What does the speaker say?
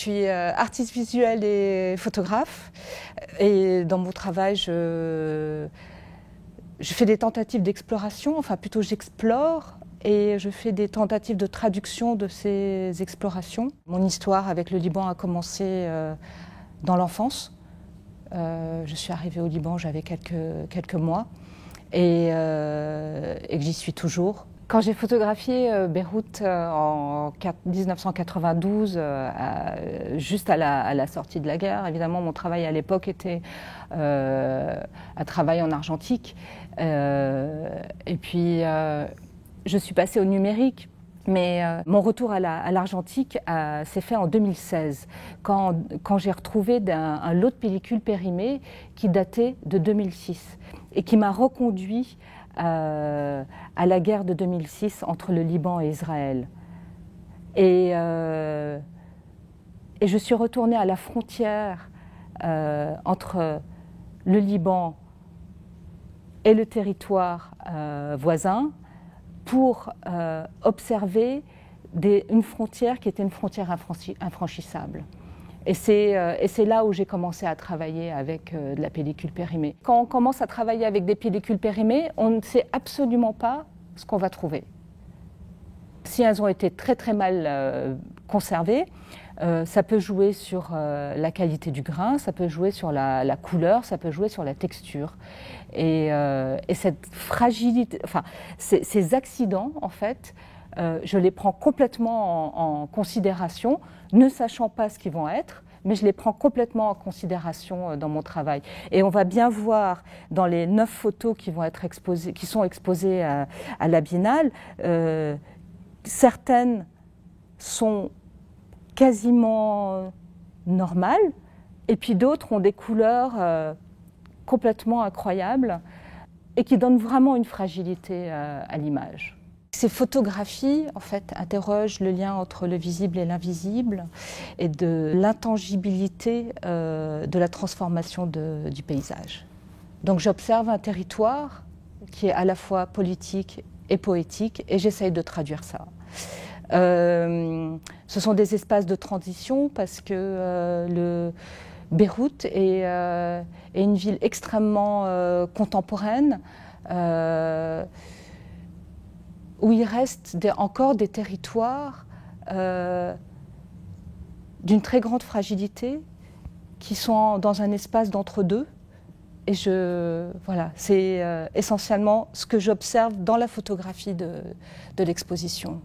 suis artiste visuelle et photographe. Et dans mon travail, je fais des tentatives d'exploration, enfin plutôt j'explore. Et je fais des tentatives de traduction de ces explorations. Mon histoire avec le Liban a commencé dans l'enfance. Je suis arrivée au Liban, j'avais quelques mois et j'y suis toujours. Quand j'ai photographié Beyrouth en 1992, juste à la sortie de la guerre, évidemment mon travail à l'époque était un travail en argentique. Et puis je suis passée au numérique. Mais mon retour à l'argentique s'est fait en 2016, quand j'ai retrouvé un lot de pellicules périmées qui datait de 2006 et qui m'a reconduit à la guerre de 2006 entre le Liban et Israël. Et je suis retournée à la frontière entre le Liban et le territoire voisin, pour observer une frontière qui était une frontière infranchissable. Et c'est là où j'ai commencé à travailler avec de la pellicule périmée. Quand on commence à travailler avec des pellicules périmées, on ne sait absolument pas ce qu'on va trouver. Si elles ont été très très mal conservées, ça peut jouer sur la qualité du grain, ça peut jouer sur la couleur, ça peut jouer sur la texture. Et cette fragilité, enfin, ces accidents, en fait, je les prends complètement en considération, ne sachant pas ce qu'ils vont être, mais je les prends complètement en considération dans mon travail. Et on va bien voir dans les 9 photos qui sont exposées à la Biennale, certaines sont quasiment normales, et puis d'autres ont des couleurs complètement incroyables et qui donnent vraiment une fragilité à l'image. Ces photographies, en fait, interrogent le lien entre le visible et l'invisible et de l'intangibilité de la transformation du paysage. Donc j'observe un territoire qui est à la fois politique et poétique et j'essaye de traduire ça. Ce sont des espaces de transition parce que Beyrouth est une ville extrêmement contemporaine où il reste encore des territoires d'une très grande fragilité qui sont dans un espace d'entre-deux. Et voilà, c'est essentiellement ce que j'observe dans la photographie de l'exposition.